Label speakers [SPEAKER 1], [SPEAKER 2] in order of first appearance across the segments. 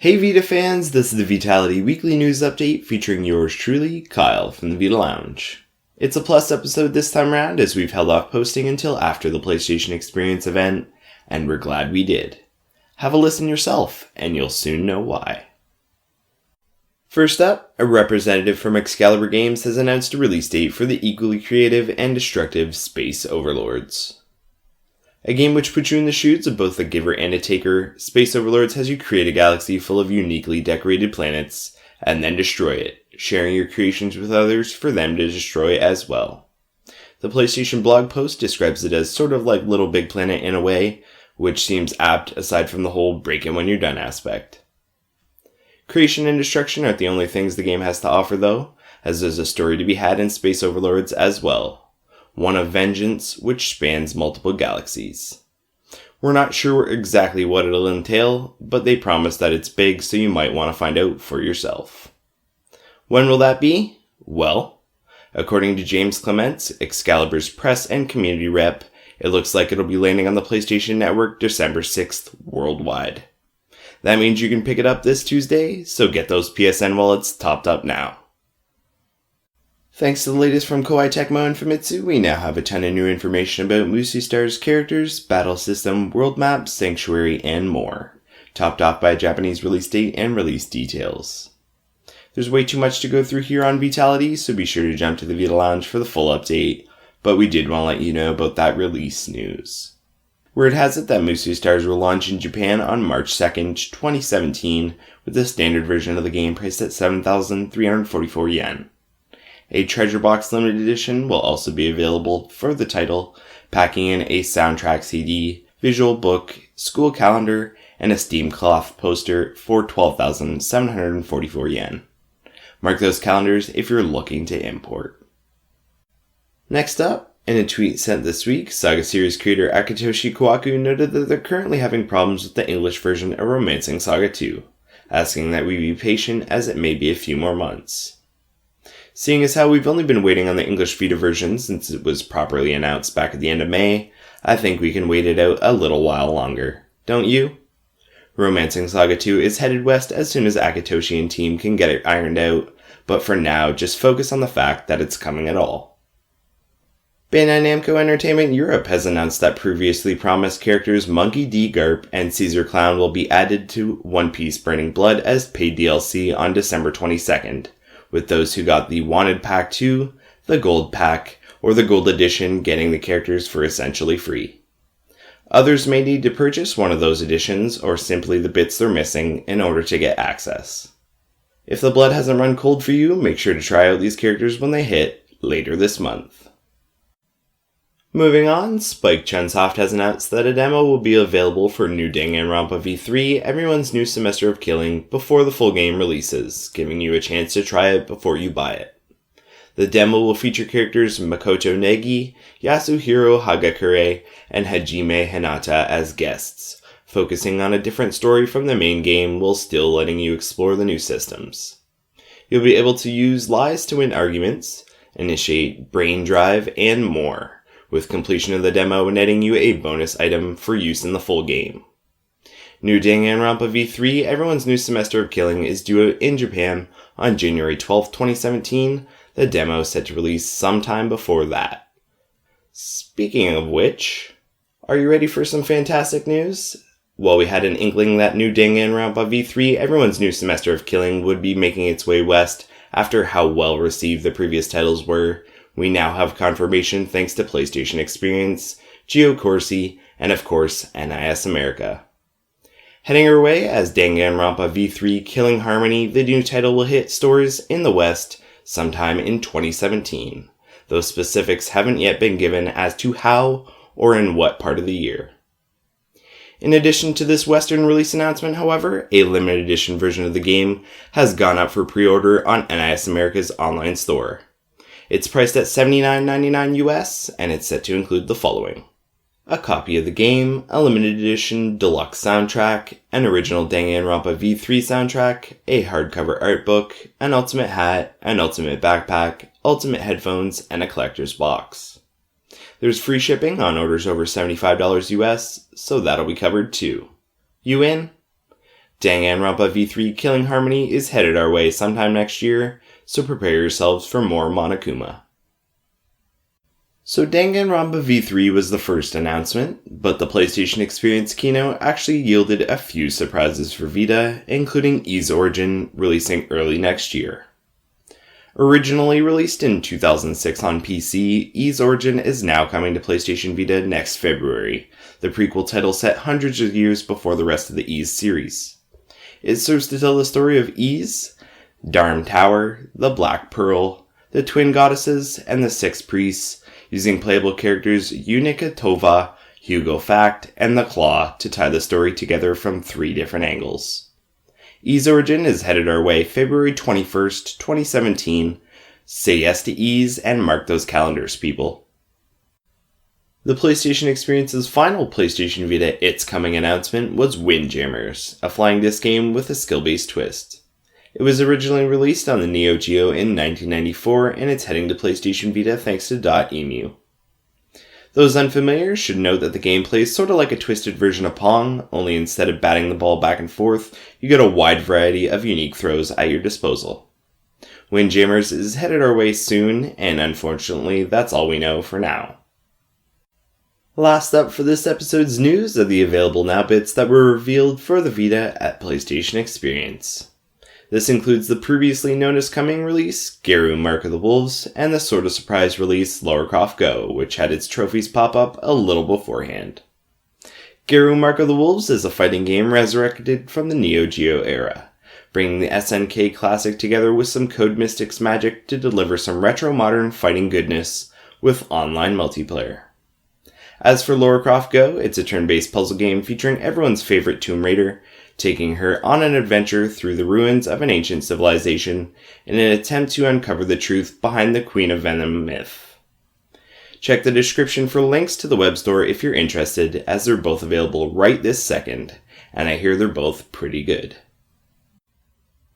[SPEAKER 1] Hey Vita fans, this is the Vitality Weekly News Update featuring yours truly, Kyle from the Vita Lounge. It's a plus episode this time around as we've held off posting until after the PlayStation Experience event, and we're glad we did. Have a listen yourself, and you'll soon know why. First up, a representative from Excalibur Games has announced a release date for the equally creative and destructive Space Overlords. A game which puts you in the shoes of both a giver and a taker, Space Overlords has you create a galaxy full of uniquely decorated planets, and then destroy it, sharing your creations with others for them to destroy as well. The PlayStation blog post describes it as sort of like Little Big Planet in a way, which seems apt aside from the whole break it when you're done aspect. Creation and destruction aren't the only things the game has to offer though, as there's a story to be had in Space Overlords as well. One of vengeance, which spans multiple galaxies. We're not sure exactly what it'll entail, but they promise that it's big, so you might want to find out for yourself. When will that be? Well, according to James Clements, Excalibur's press and community rep, it looks like it'll be landing on the PlayStation Network December 6th worldwide. That means you can pick it up this Tuesday, so get those PSN wallets topped up now. Thanks to the latest from Koei Tecmo and Famitsu, we now have a ton of new information about Musu Star's characters, battle system, world map, sanctuary, and more, topped off by a Japanese release date and release details. There's way too much to go through here on Vitality, so be sure to jump to the Vita Lounge for the full update, but we did want to let you know about that release news. Word has it that Musu Stars will launch in Japan on March 2nd, 2017, with the standard version of the game priced at 7,344 yen. A Treasure Box Limited Edition will also be available for the title, packing in a soundtrack CD, visual book, school calendar, and a steam cloth poster for 12,744 yen. Mark those calendars if you're looking to import. Next up, in a tweet sent this week, Saga series creator Akitoshi Kawaku noted that they're currently having problems with the English version of Romancing Saga 2, asking that we be patient as it may be a few more months. Seeing as how we've only been waiting on the English Vita version since it was properly announced back at the end of May, I think we can wait it out a little while longer. Don't you? Romancing Saga 2 is headed west as soon as Akitoshi and team can get it ironed out, but for now, just focus on the fact that it's coming at all. Bandai Namco Entertainment Europe has announced that previously promised characters Monkey D. Garp and Caesar Clown will be added to One Piece Burning Blood as paid DLC on December 22nd. With those who got the Wanted Pack 2, the Gold Pack, or the Gold Edition getting the characters for essentially free. Others may need to purchase one of those editions or simply the bits they're missing in order to get access. If the blood hasn't run cold for you, make sure to try out these characters when they hit later this month. Moving on, Spike Chunsoft has announced that a demo will be available for New Danganronpa V3, everyone's new semester of killing, before the full game releases, giving you a chance to try it before you buy it. The demo will feature characters Makoto Negi, Yasuhiro Hagakure, and Hajime Hinata as guests, focusing on a different story from the main game while still letting you explore the new systems. You'll be able to use lies to win arguments, initiate brain drive, and more, with completion of the demo netting you a bonus item for use in the full game. New Danganronpa V3, everyone's new semester of killing, is due in Japan on January 12th, 2017. The demo is set to release sometime before that. Speaking of which, are you ready for some fantastic news? Well, we had an inkling that New Danganronpa V3, everyone's new semester of killing, would be making its way west after how well received the previous titles were. We now have confirmation thanks to PlayStation Experience, Geo Corsi, and of course, NIS America. Heading our way as Danganronpa V3 Killing Harmony, the new title will hit stores in the West sometime in 2017, though specifics haven't yet been given as to how or in what part of the year. In addition to this Western release announcement, however, a limited edition version of the game has gone up for pre-order on NIS America's online store. It's priced at $79.99 US, and it's set to include the following: a copy of the game, a limited edition deluxe soundtrack, an original Danganronpa V3 soundtrack, a hardcover art book, an ultimate hat, an ultimate backpack, ultimate headphones, and a collector's box. There's free shipping on orders over $75 US, so that'll be covered too. You in? Danganronpa V3 Killing Harmony is headed our way sometime next year, so prepare yourselves for more Monokuma. So Danganronpa V3 was the first announcement, but the PlayStation Experience keynote actually yielded a few surprises for Vita, including ELEA Origin releasing early next year. Originally released in 2006 on PC, ELEA Origin is now coming to PlayStation Vita next February, the prequel title set hundreds of years before the rest of the ELEA series. It serves to tell the story of ELEA, Dharm Tower, the Black Pearl, the Twin Goddesses, and the Six Priests, using playable characters Unica Tova, Hugo Fact, and the Claw to tie the story together from 3 different angles. ELEA Origin is headed our way February 21st, 2017. Say yes to ELEA and mark those calendars, people. The PlayStation Experience's final PlayStation Vita It's Coming announcement was Windjammers, a flying disc game with a skill-based twist. It was originally released on the Neo Geo in 1994, and it's heading to PlayStation Vita thanks to .emu. Those unfamiliar should note that the game plays sort of like a twisted version of Pong, only instead of batting the ball back and forth, you get a wide variety of unique throws at your disposal. Windjammers is headed our way soon, and unfortunately, that's all we know for now. Last up for this episode's news are the available now bits that were revealed for the Vita at PlayStation Experience. This includes the previously known as coming release, Geru Mark of the Wolves, and the sort of surprise release, Lara Croft Go, which had its trophies pop up a little beforehand. Geru Mark of the Wolves is a fighting game resurrected from the Neo Geo era, bringing the SNK classic together with some Code Mystics magic to deliver some retro modern fighting goodness with online multiplayer. As for Lara Croft Go, it's a turn-based puzzle game featuring everyone's favorite Tomb Raider, taking her on an adventure through the ruins of an ancient civilization in an attempt to uncover the truth behind the Queen of Venom myth. Check the description for links to the web store if you're interested, as they're both available right this second, and I hear they're both pretty good.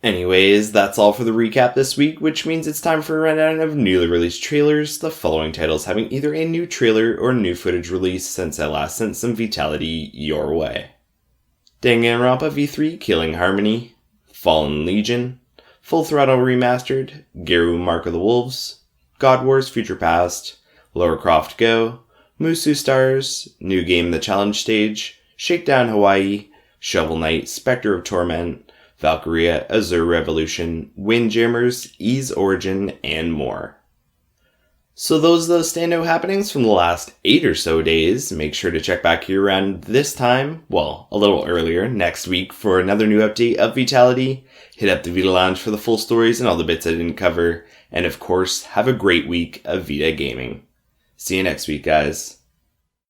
[SPEAKER 1] Anyways, that's all for the recap this week, which means it's time for a rundown of newly released trailers, the following titles having either a new trailer or new footage released since I last sent some vitality your way. Danganronpa V3 Killing Harmony, Fallen Legion, Full Throttle Remastered, Geru Mark of the Wolves, God Wars Future Past, Lara Croft Go, Musu Stars, New Game The Challenge Stage, Shakedown Hawaii, Shovel Knight Spectre of Torment, Valkyria Azure Revolution, Windjammers, ELEA Origin, and more. So those are the standout happenings from the last 8 or so days. Make sure to check back here around this time, well, a little earlier, next week for another new update of Vitality. Hit up the Vita Lounge for the full stories and all the bits I didn't cover. And of course, have a great week of Vita gaming. See you next week, guys.